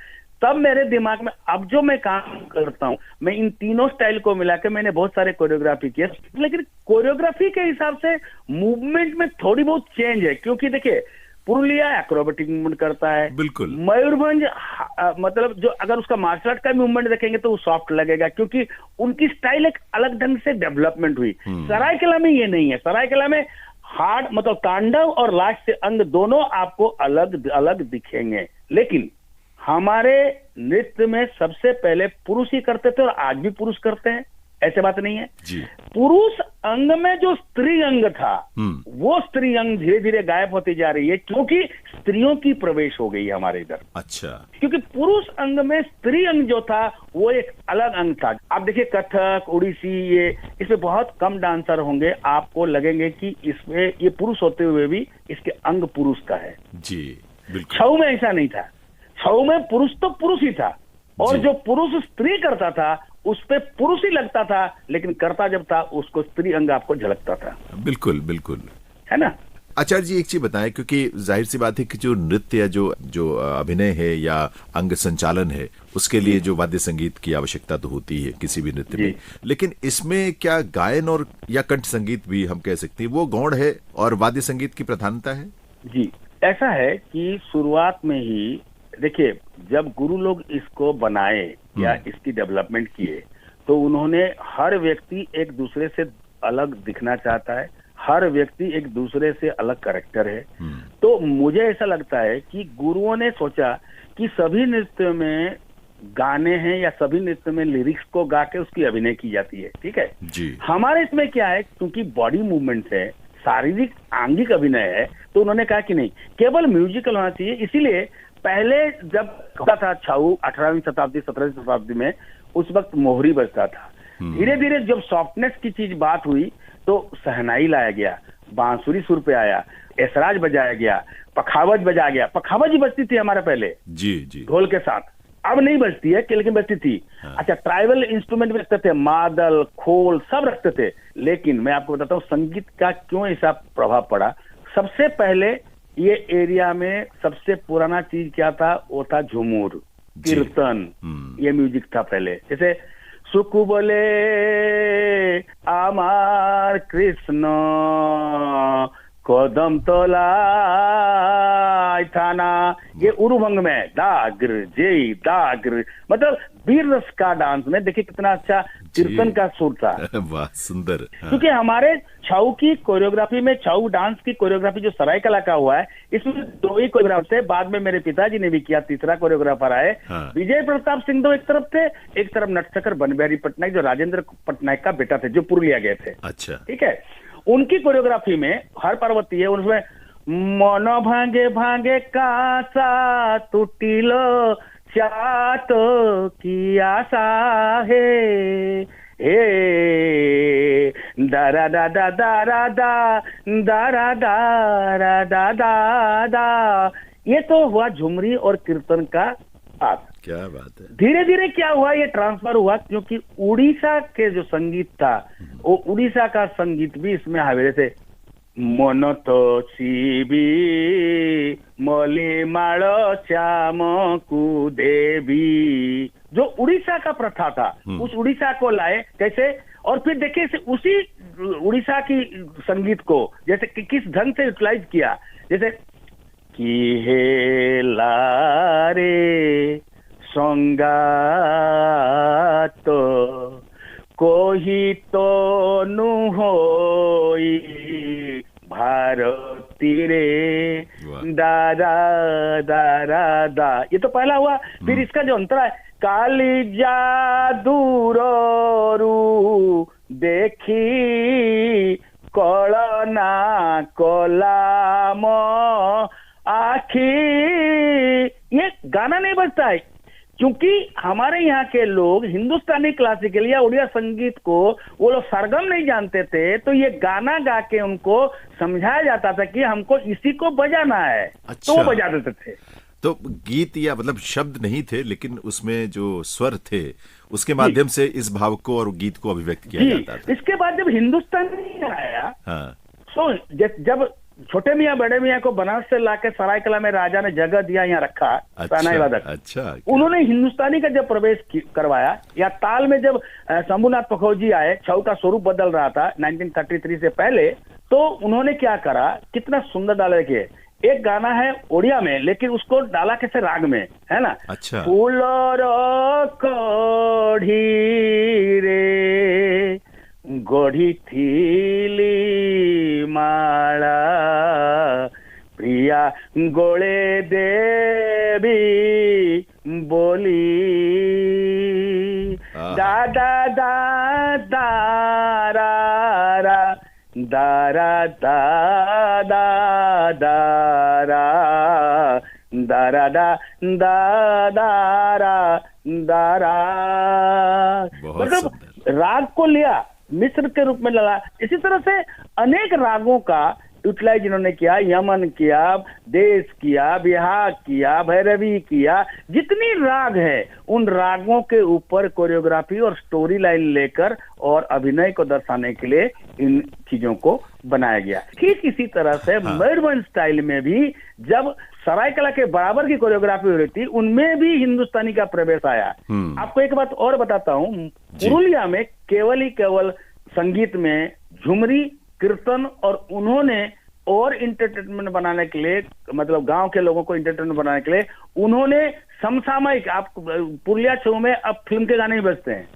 तब मेरे दिमाग में अब जो मैं काम करता हूं, मैं इन तीनों स्टाइल को मिलाकर मैंने बहुत सारे कोरियोग्राफी किए, लेकिन कोरियोग्राफी के हिसाब से मूवमेंट में थोड़ी बहुत चेंज है, क्योंकि देखिए पुरुलिया एक्रोबेटिक मूवमेंट करता है, बिल्कुल। मयूरभंज मतलब जो अगर उसका मार्शल आर्ट का मूवमेंट देखेंगे तो वो सॉफ्ट लगेगा, क्योंकि उनकी स्टाइल एक अलग ढंग से डेवलपमेंट हुई। सरायकेला में ये नहीं है, सरायकेला में हार्ड मतलब तांडव और लास्ट से अंग दोनों आपको अलग अलग दिखेंगे, लेकिन हमारे नृत्य में सबसे पहले पुरुष ही करते थे और आज भी पुरुष करते हैं, ऐसे बात नहीं है जी। पुरुष अंग में जो स्त्री अंग था, वो स्त्री अंग धीरे धीरे गायब होती जा रही है, क्योंकि स्त्रियों की प्रवेश हो गई हमारे इधर। अच्छा। क्योंकि पुरुष अंग में स्त्री अंग जो था वो एक अलग अंग था। आप देखिए कथक, उड़ीसी, ये इसमें बहुत कम डांसर होंगे, आपको लगेंगे कि इसमें ये पुरुष होते हुए भी इसके अंग पुरुष का है। जी बिल्कुल। छऊ में ऐसा नहीं था, छऊ में पुरुष तो पुरुष ही था, और जो पुरुष स्त्री करता था उस पे पुरुष ही लगता था, लेकिन करता जब था उसको स्त्री अंग आपको झलकता था। बिल्कुल बिल्कुल, है ना। आचार्य जी, एक चीज बताएं, क्योंकि जाहिर सी बात है कि जो नृत्य या जो अभिनय है या अंग संचालन है, उसके लिए जो वाद्य संगीत की आवश्यकता तो होती है किसी भी नृत्य में, लेकिन इसमें क्या गायन और या कंठ संगीत भी हम कह सकते हैं वो गौण है और वाद्य संगीत की प्रधानता है? जी, ऐसा है कि शुरुआत में ही देखिए जब गुरु लोग इसको बनाए या इसकी डेवलपमेंट किए, तो उन्होंने हर व्यक्ति एक दूसरे से अलग दिखना चाहता है, हर व्यक्ति एक दूसरे से अलग कैरेक्टर है। तो मुझे ऐसा लगता है कि गुरुओं ने सोचा कि सभी नृत्य में गाने हैं या सभी नृत्य में लिरिक्स को गा के उसकी अभिनय की जाती है, ठीक है जी। हमारे इसमें क्या है, क्योंकि बॉडी मूवमेंट है, शारीरिक आंगिक अभिनय है, तो उन्होंने कहा कि नहीं केवल म्यूजिकल होना चाहिए। इसीलिए पहले जब होता था छाऊ 18वीं शताब्दी 17वीं शताब्दी में, उस वक्त मोहरी बजता था। धीरे धीरे जब सॉफ्टनेस की चीज बात हुई तो शहनाई लाया गया, बांसुरी सुर पे आया, एसराज बजाया गया, पखावज बजाया गया। पखावज ही बजती थी हमारे पहले जी जी। ढोल के साथ, अब नहीं बजती है लेकिन बजती थी। हाँ। अच्छा, ट्राइबल इंस्ट्रूमेंट भी रखते थे, मादल, खोल सब रखते थे। लेकिन मैं आपको बताता हूँ संगीत का क्यों ऐसा प्रभाव पड़ा। सबसे पहले ये एरिया में सबसे पुराना चीज क्या था, वो था झूमूर, कीर्तन। ये म्यूजिक था पहले। जैसे सुख बोले आमार कृष्ण कदम तोला थाना, ये उरुभंग में दाग्र जय दाग्र, मतलब वीर रस का डांस में देखिए कितना अच्छा कीर्तन का सुर था। वाह सुंदर। हाँ। क्योंकि हमारे छाऊ की कोरियोग्राफी में, छाऊ डांस की कोरियोग्राफी जो सरायकला का हुआ है, इसमें 2 ही कोरियोग्राफर थे। बाद में मेरे पिताजी ने भी किया, तीसरा कोरियोग्राफर आए। हाँ। विजय प्रताप सिंह तो एक तरफ थे, एक तरफ नटशेखर बनबिहारी पटनायक जो राजेंद्र पटनायक का बेटा थे, जो पुरुलिया गए थे। अच्छा। ठीक है, उनकी कोरियोग्राफी में हर पार्वती है, उसमें मन भांगे भांगे कासा टूटिलो चात की आशा है, ए दारा दा दा दारा दा दारा दारा दा दा दा। ये तो हुआ झुमरी और कीर्तन का आप। क्या बात है। धीरे धीरे क्या हुआ, ये ट्रांसफर हुआ क्योंकि उड़ीसा के जो संगीत था, वो उड़ीसा का संगीत भी इसमें हावे से मन तो शिवी मलिमाल श्याम कु देवी, जो उड़ीसा का प्रथा था, उस उड़ीसा को लाए कैसे। और फिर देखिए उसी उड़ीसा की संगीत को जैसे कि किस ढंग से यूटिलाइज किया। जैसे कि हे लारे संगात कोही तो नुहोई भारती रे दादा दारा दा। ये तो पहला हुआ। फिर इसका जो अंतरा है, काली जादूरू देखी कलना कलाम आखी, ये गाना नहीं बजता है क्योंकि हमारे यहाँ के लोग हिंदुस्तानी क्लासिकल या उड़िया संगीत को वो लोग सरगम नहीं जानते थे, तो ये गाना गा के उनको समझाया जाता था कि हमको इसी को बजाना है। अच्छा। तो वो बजा देते थे। तो गीत या मतलब शब्द नहीं थे, लेकिन उसमें जो स्वर थे उसके माध्यम से इस भाव को और गीत को अभिव्यक्त किया जाता था। इसके बाद जब हिंदुस्तानी आया, हाँ। तो जब छोटे मियाँ बड़े मियाँ को बनारस से लाके सरायकला में राजा ने जगह दिया, यहाँ रखा शहनाई वादक। अच्छा। उन्होंने हिंदुस्तानी का जब प्रवेश करवाया, या ताल में जब शंभुनाथ पखौजी आए, छऊ का स्वरूप बदल रहा था 1933 से पहले, तो उन्होंने क्या करा, कितना सुंदर डाला। देखिए एक गाना है ओडिया में, लेकिन उसको डाला कैसे राग में, है ना। अच्छा। फूलर कढ़ी रे गढ़ी थीली माला प्रिया गोले देवी बोली दादा दादा रा दारा दादा दारा दारा दारा दारा। मतलब राग को लिया, मिस्र के रूप में लगा। इसी तरह से अनेक रागों का यूटिलाइज इन्होंने किया, यमन किया, देश किया, बिहार किया, भैरवी किया। जितनी राग है उन रागों के ऊपर कोरियोग्राफी और स्टोरी लाइन लेकर और अभिनय को दर्शाने के लिए इन चीजों को बनाया गया। ठीक इसी तरह से मयूरभंज स्टाइल में भी जब सरायकला के बराबर की कोरियोग्राफी हो रही थी, उनमें भी हिंदुस्तानी का प्रवेश आया। आपको एक बात और बताता हूँ, पुरुलिया में केवल संगीत में झुमरी, कीर्तन, और उन्होंने और इंटरटेनमेंट बनाने के लिए, मतलब गांव के लोगों को इंटरटेनमेंट बनाने के लिए उन्होंने समसामयिक, आप पुरुलिया छऊ में अब फिल्म के गाने ही बजते हैं।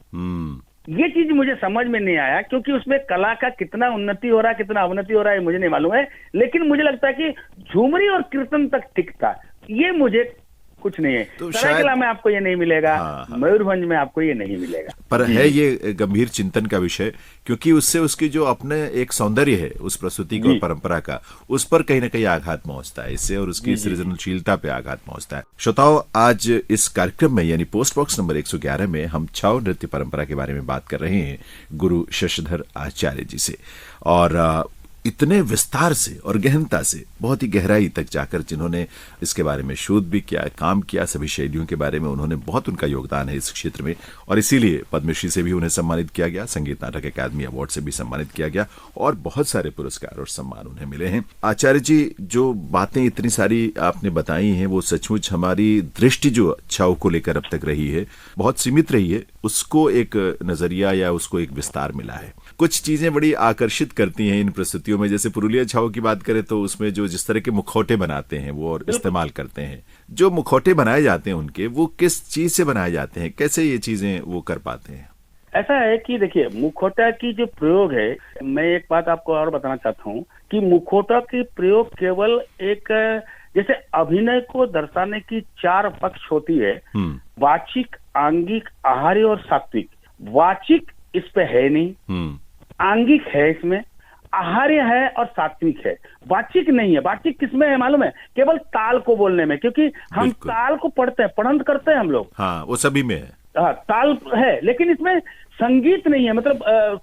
ये चीज मुझे समझ में नहीं आया, क्योंकि उसमें कला का कितना उन्नति हो रहा है, कितना अवनति हो रहा है, मुझे नहीं मालूम है। लेकिन मुझे लगता है कि झूमरी और कीर्तन तक ठीक था। ये मुझे कुछ नहीं है। तो सरायकेला में आपको ये नहीं मिलेगा, हाँ। मयूरभंज में आपको ये नहीं मिलेगा। पर है ये गंभीर चिंतन का विषय, क्योंकि उससे उसकी जो अपने एक सौंदर्य है उस प्रस्तुति का और परंपरा का, उस पर कहीं ना कहीं आघात पहुंचता है इससे, और उसकी सृजनशीलता पे आघात पहुंचता है। श्रोताओं, आज इस कार्यक्रम में यानी पोस्ट बॉक्स नंबर 111 में हम छाऊ नृत्य परंपरा के बारे में बात कर रहे हैं गुरु शशधर आचार्य जी से, और इतने विस्तार से और गहनता से, बहुत ही गहराई तक जाकर जिन्होंने इसके बारे में शोध भी किया, काम किया, सभी शैलियों के बारे में उन्होंने बहुत उनका योगदान है इस क्षेत्र में, और इसीलिए पद्मश्री से भी उन्हें सम्मानित किया गया, संगीत नाटक अकादमी अवार्ड से भी सम्मानित किया गया, और बहुत सारे पुरस्कार और सम्मान उन्हें मिले हैं। आचार्य जी, जो बातें इतनी सारी आपने बताई हैं, वो सचमुच हमारी दृष्टि जो छाऊ को लेकर अब तक रही है बहुत सीमित रही है, उसको एक नजरिया या उसको एक विस्तार मिला है। कुछ चीजें बड़ी आकर्षित करती हैं इन प्रस्तुतियों में, जैसे पुरुलिया छाऊ की बात करें तो उसमें जो जिस तरह के मुखौटे बनाते हैं वो और इस्तेमाल करते हैं, जो मुखौटे बनाए जाते हैं उनके, वो किस चीज से बनाए जाते हैं, कैसे ये चीजें वो कर पाते हैं? ऐसा है कि देखिए, मुखौटा की जो प्रयोग है, मैं एक बात आपको और बताना चाहता हूँ कि मुखौटा की प्रयोग केवल एक, जैसे अभिनय को दर्शाने की 4 पक्ष होती है, वाचिक, आंगिक, आहार्य और सात्विक। वाचिक इस पे है नहीं, आंगिक है इसमें, आहार्य है और सात्विक है। वाचिक नहीं है। वाचिक किसमें है मालूम है? केवल ताल को बोलने में, क्योंकि हम ताल को पढ़ते हैं, पढ़ंत करते हैं हम लोग। हाँ, वो सभी में है। हाँ, ताल है, लेकिन इसमें संगीत नहीं है, मतलब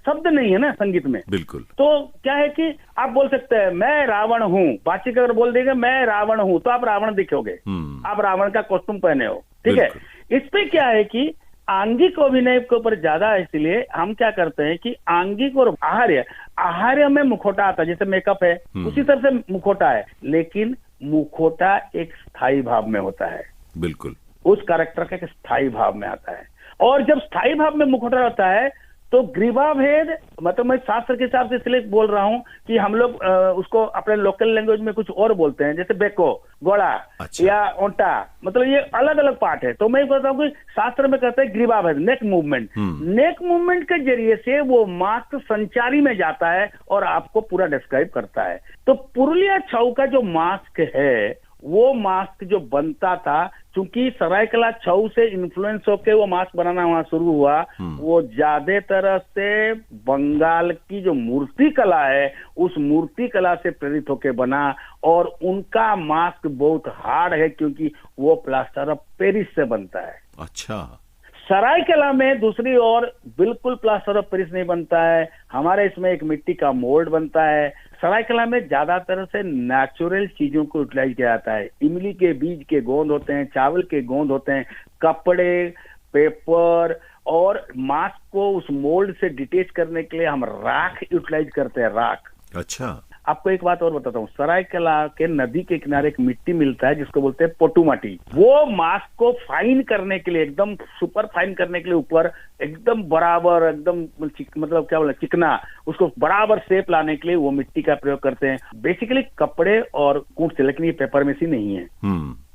शब्द नहीं है ना संगीत में। बिल्कुल। तो क्या है कि आप बोल सकते हैं मैं रावण हूँ, वाचिक अगर बोल देंगे मैं रावण हूँ तो आप रावण दिखोगे, आप रावण का कॉस्ट्यूम पहने हो, ठीक है। इस पे क्या है कि आंगिक अभिनय के ऊपर ज्यादा है, इसलिए हम क्या करते हैं कि आंगिक और आहार्य में मुखौटा आता है, जैसे मेकअप है उसी तरह से मुखौटा है, लेकिन मुखौटा एक स्थायी भाव में होता है। बिल्कुल। उस कैरेक्टर का एक स्थायी भाव में आता है, और जब स्थायी भाव में मुखौटा होता है तो ग्रीवा भेद, मतलब मैं शास्त्र के हिसाब से इसलिए बोल रहा हूं कि हम लोग उसको अपने लोकल लैंग्वेज में कुछ और बोलते हैं, जैसे बेको, गोड़ा, अच्छा। या ओंटा, मतलब ये अलग अलग पार्ट है। तो मैं कहता हूँ कि शास्त्र में कहते हैं ग्रीवा भेद, नेक मूवमेंट। नेक मूवमेंट के जरिए से वो मास्क संचारी में जाता है और आपको पूरा डिस्क्राइब करता है। तो पुरुलिया छाऊ का जो मास्क है, वो मास्क जो बनता था, चूंकि सरायकला छाऊ से इन्फ्लुएंस होके वो मास्क बनाना वहां शुरू हुआ, वो ज्यादा तरह से बंगाल की जो मूर्ति कला है उस मूर्ति कला से प्रेरित होके बना, और उनका मास्क बहुत हार्ड है क्योंकि वो प्लास्टर ऑफ पेरिस से बनता है। अच्छा। सरायकला में दूसरी ओर बिल्कुल प्लास्टर ऑफ पेरिस नहीं बनता है, हमारे इसमें एक मिट्टी का मोल्ड बनता है। सरायकला में ज्यादातर से नेचुरल चीजों को यूटिलाइज किया जाता है। इमली के बीज के गोंद होते हैं, चावल के गोंद होते हैं, कपड़े, पेपर, और मास्क को उस मोल्ड से डिटेच करने के लिए हम राख यूटिलाइज करते हैं, राख। अच्छा। आपको एक बात और बताता हूँ, सरायकला के नदी के किनारे एक मिट्टी मिलता है जिसको बोलते हैं पोटू माटी। वो मास्क को फाइन करने के लिए, एकदम सुपर फाइन करने के लिए, ऊपर एकदम बराबर, एकदम मतलब क्या बोला, चिकना, उसको बराबर शेप लाने के लिए वो मिट्टी का प्रयोग करते हैं। बेसिकली कपड़े और कूट से, लेकिन ये पेपर मेसी नहीं है।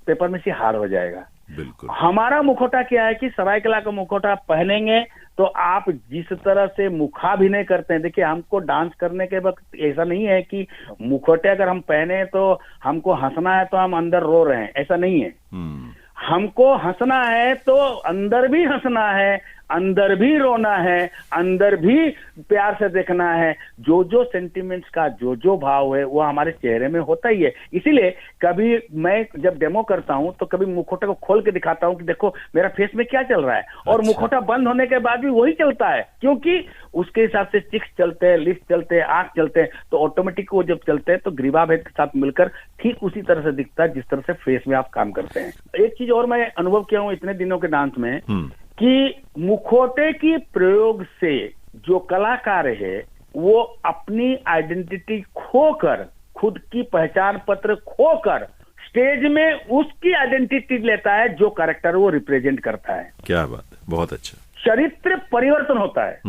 पेपर मेसी हार्ड हो जाएगा। बिल्कुल। हमारा मुखौटा क्या है कि सरायकला का मुखौटा पहनेंगे तो आप जिस तरह से मुखाभिनय करते हैं, देखिए हमको डांस करने के वक्त ऐसा नहीं है कि मुखौटे अगर हम पहने तो हमको हंसना है तो हम अंदर रो रहे हैं, ऐसा नहीं है। हमको हंसना है तो अंदर भी हंसना है, अंदर भी रोना है, अंदर भी प्यार से देखना है। जो जो सेंटिमेंट्स का जो जो भाव है वो हमारे चेहरे में होता ही है। इसीलिए कभी मैं जब डेमो करता हूं तो कभी मुखौटे को खोल के दिखाता हूं कि देखो मेरा फेस में क्या चल रहा है, और मुखौटा बंद होने के बाद भी वही चलता है, क्योंकि उसके हिसाब से चिक्स चलते हैं, लिप्स चलते हैं, आंख चलते हैं, तो ऑटोमेटिक वो जब चलते हैं तो ग्रीवा भेद के साथ मिलकर ठीक उसी तरह से दिखता है जिस तरह से फेस में आप काम करते हैं। एक चीज और मैं अनुभव किया हूं इतने दिनों के डांस में, कि मुखौटे की प्रयोग से जो कलाकार है वो अपनी आइडेंटिटी खोकर, खुद की पहचान पत्र खोकर स्टेज में उसकी आइडेंटिटी लेता है जो कैरेक्टर वो रिप्रेजेंट करता है। क्या बात है, बहुत अच्छा। चरित्र परिवर्तन होता है।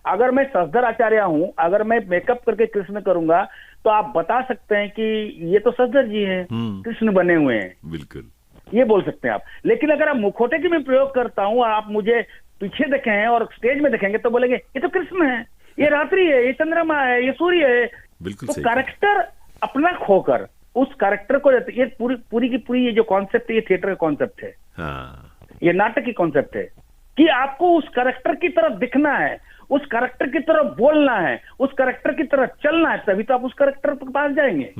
अगर मैं शशधर आचार्य हूं, अगर मैं मेकअप करके कृष्ण करूंगा तो आप बता सकते हैं कि ये तो शशधर जी हैं, कृष्ण बने हुए हैं। बिल्कुल, ये बोल सकते हैं आप। लेकिन अगर आप मुखौटे की मैं प्रयोग करता हूं और आप मुझे पीछे देखे हैं और स्टेज में देखेंगे तो बोलेंगे ये तो कृष्ण है, ये रात्रि है, ये चंद्रमा है, ये सूर्य है। बिल्कुल तो सही। कैरेक्टर अपना खोकर उस कैरेक्टर को ये पूरी की पूरी ये जो कॉन्सेप्ट है, ये थिएटर का कॉन्सेप्ट है, हाँ, ये नाटक की कॉन्सेप्ट है कि आपको उस कैरेक्टर की तरफ दिखना है, उस कैरेक्टर की तरफ बोलना है, उस कैरेक्टर की तरफ चलना है, तभी तो आप उस कैरेक्टर के पास जाएंगे।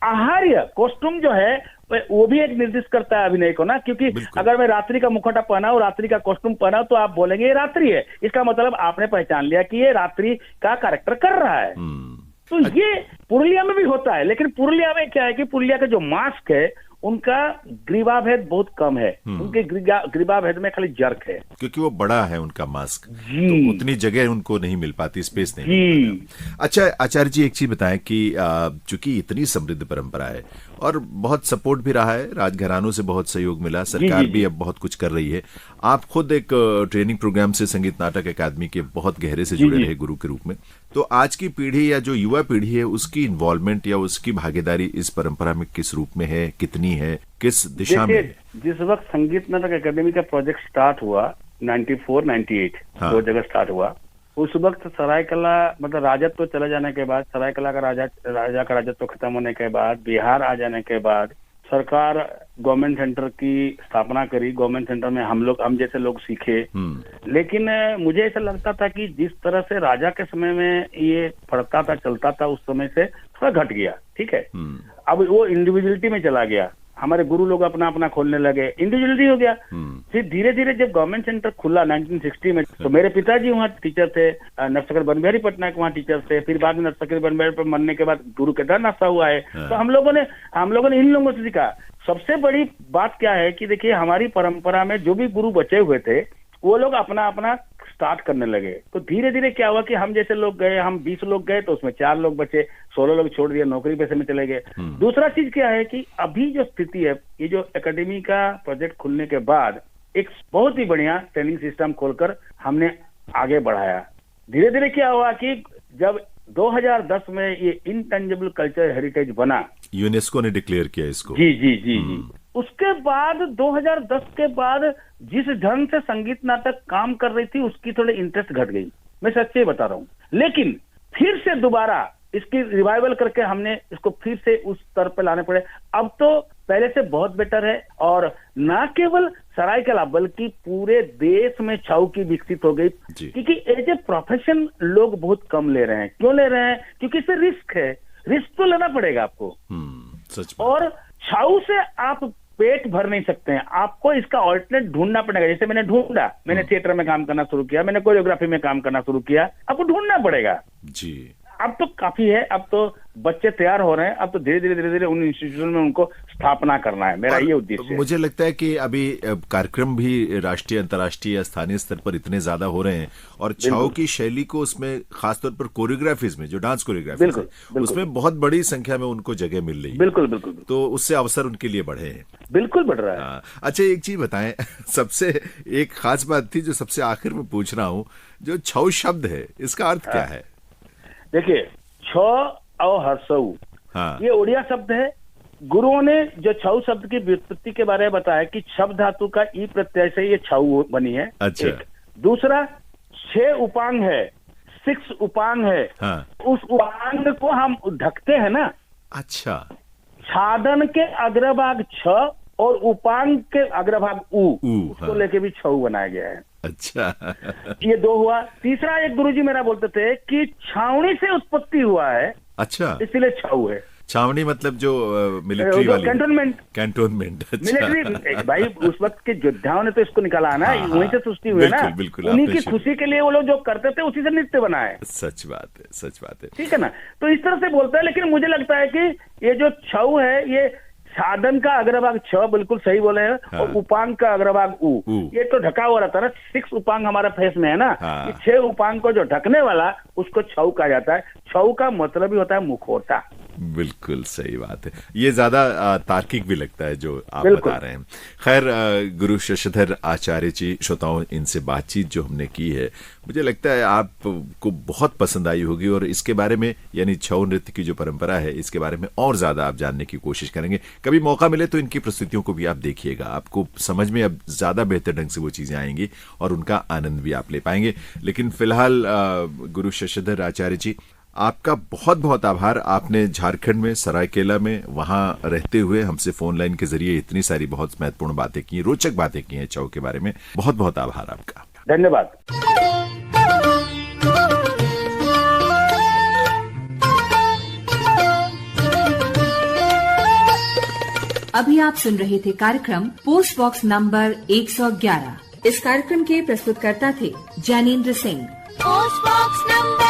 आहार्य कॉस्ट्यूम जो है वो भी एक निर्दिष्ट करता है अभिनय को ना, क्योंकि अगर मैं रात्रि का मुखौटा पहना हूं, रात्रि का कॉस्ट्यूम पहना हूं, तो आप बोलेंगे ये रात्रि है, इसका मतलब आपने पहचान लिया कि ये रात्रि का कैरेक्टर कर रहा है। तो ये पुरुलिया में भी होता है, लेकिन पुरुलिया में क्या है कि पुरुलिया का जो मास्क है उनका ग्रीवाभेद बहुत कम है, उनके ग्रीवाभेद में खाली जर्क है, क्योंकि वो बड़ा है उनका मास्क, जी, तो उतनी जगह उनको नहीं मिल पाती, स्पेस नहीं मिल पाती। अच्छा आचार्य जी, एक चीज बताएं कि चूंकि इतनी समृद्ध परंपरा है और बहुत सपोर्ट भी रहा है, राजघरानों से बहुत सहयोग मिला, सरकार भी अब बहुत कुछ कर रही है, आप खुद एक ट्रेनिंग प्रोग्राम से संगीत नाटक अकादमी के बहुत गहरे से जुड़े रहे गुरु के रूप में, तो आज की पीढ़ी या जो युवा पीढ़ी है उसकी इन्वॉल्वमेंट या उसकी भागीदारी इस परंपरा में किस रूप में है, कितनी है, किस दिशा में? जिस वक्त संगीत नाटक अकादमी का प्रोजेक्ट स्टार्ट हुआ 94-98, हाँ, 2 जगह स्टार्ट हुआ, उस वक्त सरायकला मतलब राजत्व चले जाने के बाद, सरायकला का राजा का राजत्व खत्म होने के बाद, बिहार आ जाने के बाद सरकार गवर्नमेंट सेंटर की स्थापना करी। गवर्नमेंट सेंटर में हम जैसे लोग सीखे, लेकिन मुझे ऐसा लगता था कि जिस तरह से राजा के समय में ये पढ़ता था, चलता था, उस समय से थोड़ा घट गया, ठीक है। अब वो इंडिविजुअलिटी में चला गया, हमारे गुरु लोग अपना अपना खोलने लगे, इंडिविजुअलिटी हो गया। फिर धीरे धीरे जब गवर्नमेंट सेंटर खुला 1960 में, तो मेरे पिताजी वहाँ टीचर थे, नरसकर बनबिहारी पटनायक वहाँ टीचर थे, फिर बाद में नरसकर बनबिहारी पर मरने के बाद गुरु केदारनाथ साहू आए, तो हम लोगों ने इन लोगों से सीखा। सबसे बड़ी बात क्या है कि देखिए हमारी परंपरा में जो भी गुरु बचे हुए थे वो लोग अपना अपना स्टार्ट करने लगे, तो धीरे धीरे क्या हुआ कि हम जैसे लोग गए, हम 20 लोग गए तो उसमें 4 लोग बचे, 16 लोग छोड़ दिए, नौकरी पैसे में चले गए। दूसरा चीज क्या है कि अभी जो स्थिति है, ये जो एकेडमी का प्रोजेक्ट खुलने के बाद एक बहुत ही बढ़िया ट्रेनिंग सिस्टम खोलकर हमने आगे बढ़ाया। धीरे धीरे क्या हुआ कि जब 2010 में ये इंटेंजिबल कल्चर हेरिटेज बना, यूनेस्को ने डिक्लेयर किया इसको, जी, उसके बाद 2010 के बाद जिस ढंग से संगीत नाटक काम कर रही थी उसकी थोड़ी इंटरेस्ट घट गई, मैं सच्चे बता रहा हूँ। लेकिन फिर से दोबारा इसकी रिवाइवल करके हमने इसको फिर से उस स्तर पर लाने पड़े। अब तो पहले से बहुत बेटर है, और ना केवल सरायकला बल्कि पूरे देश में छाऊ की विकसित हो गई, क्योंकि एज ए प्रोफेशन लोग बहुत कम ले रहे हैं। क्यों ले रहे हैं? क्योंकि इससे रिस्क है, रिस्क तो लेना पड़ेगा आपको, सच। और छाऊ से आप पेट भर नहीं सकते हैं, आपको इसका ऑल्टरनेट ढूंढना पड़ेगा। जैसे मैंने ढूंढा, मैंने थिएटर में काम करना शुरू किया, मैंने कोरियोग्राफी में काम करना शुरू किया, आपको ढूंढना पड़ेगा जी। अब तो काफी है, अब तो बच्चे तैयार हो रहे हैं, अब तो धीरे धीरे उन इंस्टीट्यूशन में उनको स्थापना करना है, मेरा ये उद्देश्य है। मुझे लगता है कि अभी कार्यक्रम भी राष्ट्रीय, अंतर्राष्ट्रीय या स्थानीय स्तर पर इतने ज्यादा हो रहे हैं, और छाऊ की शैली को उसमें खासतौर पर कोरियोग्राफीज में, जो डांस कोरियोग्राफी है, उसमें बहुत बड़ी संख्या में उनको जगह मिल रही है। बिल्कुल, तो उससे अवसर उनके लिए बढ़े हैं, बिल्कुल बढ़ रहा है। अच्छा एक चीज बताएं, सबसे एक खास बात थी जो सबसे आखिर में पूछ रहा हूँ, जो छऊ शब्द है इसका अर्थ क्या है? देखिए, छ और हर्षऊ, ये ओडिया शब्द है। गुरुओं ने जो छऊ शब्द की व्युत्पत्ति के बारे में बताया कि छब धातु का ई प्रत्यय से ये छऊ बनी है। अच्छा। दूसरा, 6 उपांग है, 6 उपांग है, उस उपांग को हम ढकते हैं ना। अच्छा। छादन के अग्रभाग छ और उपांग के अग्रभाग उ, उसको लेके भी छऊ बनाया गया है। अच्छा। ये 2 हुआ। तीसरा, एक गुरुजी मेरा बोलते थे कि छावनी से उत्पत्ति हुआ है, अच्छा, इसलिए छऊ है। छावनी मतलब जो मिलिट्री वाली, कैंटोनमेंट मिलिट्री भाई, उस वक्त के योद्धाओं ने तो इसको निकाला है ना, वहीं से सृष्टि हुई है ना, उन्हीं की खुशी के लिए वो लोग जो करते थे उसी से नृत्य बना है। सच बात है, सच बात है, ठीक है ना। तो इस तरह से बोलता है, लेकिन मुझे लगता है कि ये जो छऊ है, ये साधन का अग्रभाग छ, बिल्कुल सही बोले हैं, और उपांग का अग्रभाग उ, ये तो ढका हुआ रहता है ना। 6 उपांग हमारा फेस में है ना, ये 6 उपांग को जो ढकने वाला, उसको छऊ कहा जाता है। छऊ का मतलब ही होता है मुखौटा। बिल्कुल सही बात है, ये ज्यादा तार्किक भी लगता है जो आप बता रहे हैं। खैर, गुरु शशधर आचार्य जी, श्रोताओं, इनसे बातचीत जो हमने की है, मुझे लगता है आपको बहुत पसंद आई होगी, और इसके बारे में, यानी छऊ नृत्य की जो परंपरा है, इसके बारे में और ज्यादा आप जानने की कोशिश करेंगे। कभी मौका मिले तो इनकी प्रस्तुतियों को भी आप देखिएगा, आपको समझ में अब ज्यादा बेहतर ढंग से वो चीजें आएंगी और उनका आनंद भी आप ले पाएंगे। लेकिन फिलहाल गुरु शशधर आचार्य जी, आपका बहुत बहुत आभार। आपने झारखंड में सरायकेला में वहां रहते हुए हमसे फोन लाइन के जरिए इतनी सारी बहुत महत्वपूर्ण बातें की, रोचक बातें की हैं चौ के बारे में। बहुत बहुत आभार आपका। धन्यवाद। अभी आप सुन रहे थे कार्यक्रम पोस्ट बॉक्स नंबर 111। इस कार्यक्रम के प्रस्तुतकर्ता थे Jainendra Singh. Post box number